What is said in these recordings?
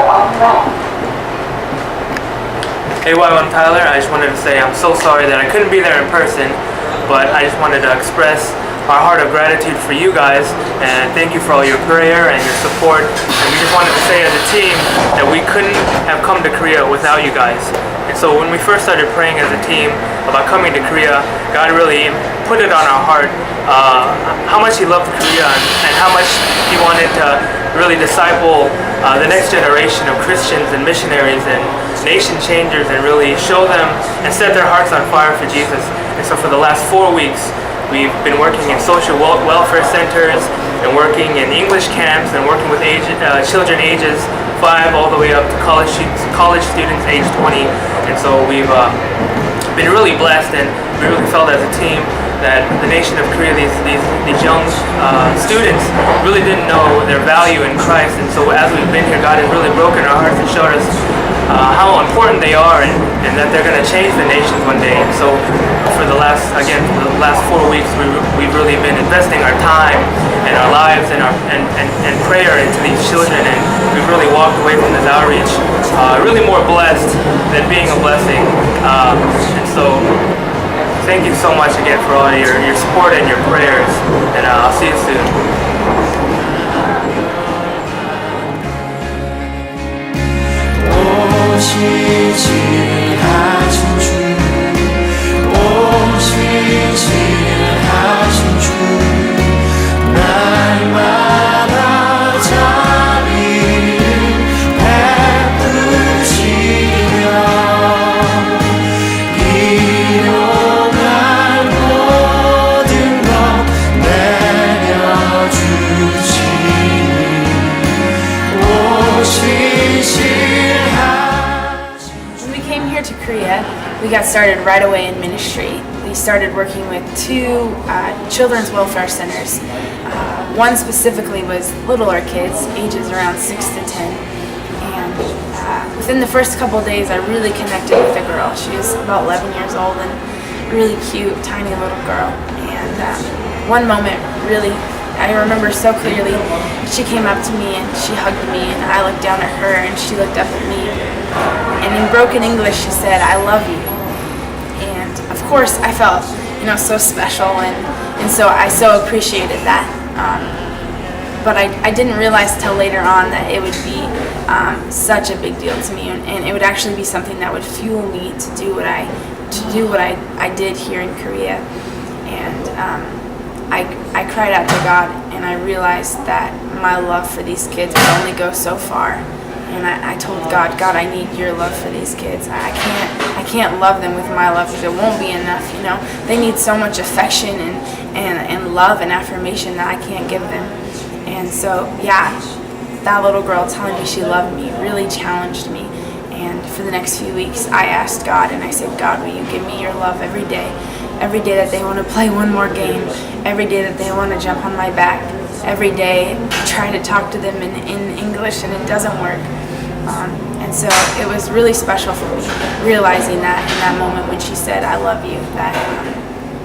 Hey, I'm Tyler. I just wanted to say I'm so sorry that I couldn't be there in person, but I just wanted to express our heart of gratitude for you guys, and thank you for all your prayer and your support. And we just wanted to say as a team that we couldn't have come to Korea without you guys. And so when we first started praying as a team about coming to Korea, God really put it on our heart how much He loved Korea and how much He wanted to really disciple the next generation of Christians and missionaries and nation changers, and really show them and set their hearts on fire for Jesus. And so for the last 4 weeks, we've been working in social welfare centers and working in English camps and working with children ages 5 all the way up to college students age 20. And so we've been really blessed, and we really felt as a team that the nation of Korea, these young students really didn't know their value in Christ. And so as we've been here, God has really broken our hearts and showed us how important they are, and that they're going to change the nations one day. And so for the last 4 weeks, we've really been investing our time and our lives and prayer into these children, and we've really walked away from this outreach really more blessed than being a blessing. And so thank you so much again for all your support and your prayers, and I'll see you soon. Korea, we got started right away in ministry. We started working with 2 children's welfare centers. One specifically was littler kids, ages around 6 to 10. And within the first couple of days, I really connected with a girl. She was about 11 years old and really cute, tiny little girl. And one moment, really, I remember so clearly. She came up to me and she hugged me, and I looked down at her and she looked up at me. And in broken English, she said, "I love you." And of course, I felt, so special, and so I so appreciated that. But I didn't realize till later on that it would be such a big deal to me, and it would actually be something that would fuel me to do what I did here in Korea. And I cried out to God, and I realized that my love for these kids would only go so far. And I told God, I need your love for these kids. I can't love them with my love, because it won't be enough. They need so much affection and love and affirmation that I can't give them. And so, that little girl telling me she loved me really challenged me. And for the next few weeks, I asked God, and I said, God, will you give me your love every day? Every day that they want to play one more game. Every day that they want to jump on my back. Every day I try to talk to them in English, and it doesn't work. And so it was really special for me, realizing that in that moment when she said, "I love you,"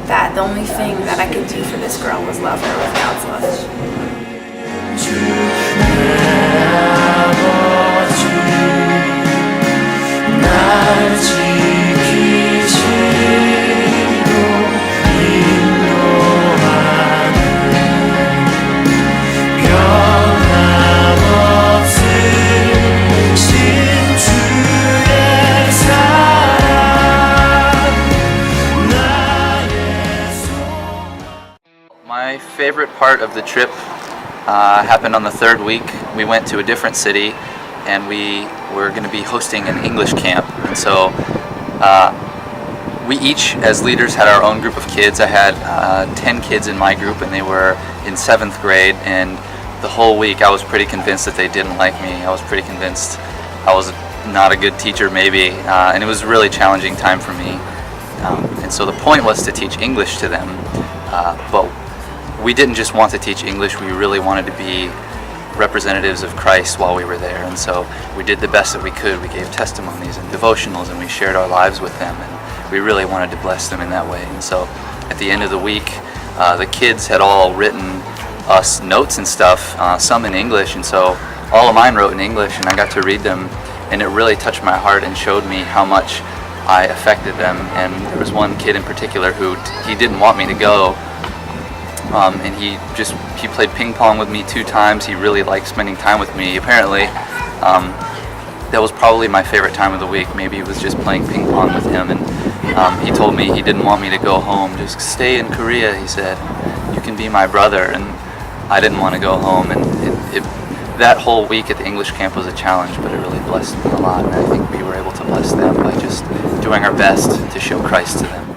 that the only thing that I could do for this girl was love her with God's love. My favorite part of the trip happened on the 3rd week. We went to a different city, and we were going to be hosting an English camp. And so we each, as leaders, had our own group of kids. I had 10 kids in my group, and they were in 7th grade. And the whole week I was pretty convinced that they didn't like me. I was pretty convinced I was not a good teacher, maybe. And it was a really challenging time for me. And so the point was to teach English to them. But we didn't just want to teach English, we really wanted to be representatives of Christ while we were there. And so we did the best that we could. We gave testimonies and devotionals, and we shared our lives with them, and we really wanted to bless them in that way. And so at the end of the week, the kids had all written us notes and stuff, some in English, and so all of mine wrote in English, and I got to read them, and it really touched my heart and showed me how much I affected them. And there was one kid in particular who he didn't want me to go, and he played ping pong with me 2 times. He really liked spending time with me. Apparently, that was probably my favorite time of the week. Maybe it was just playing ping pong with him, and he told me he didn't want me to go home. Just stay in Korea, he said. You can be my brother. And I didn't want to go home, and that whole week at the English camp was a challenge, but it really blessed me a lot, and I think we were able to bless them by just doing our best to show Christ to them.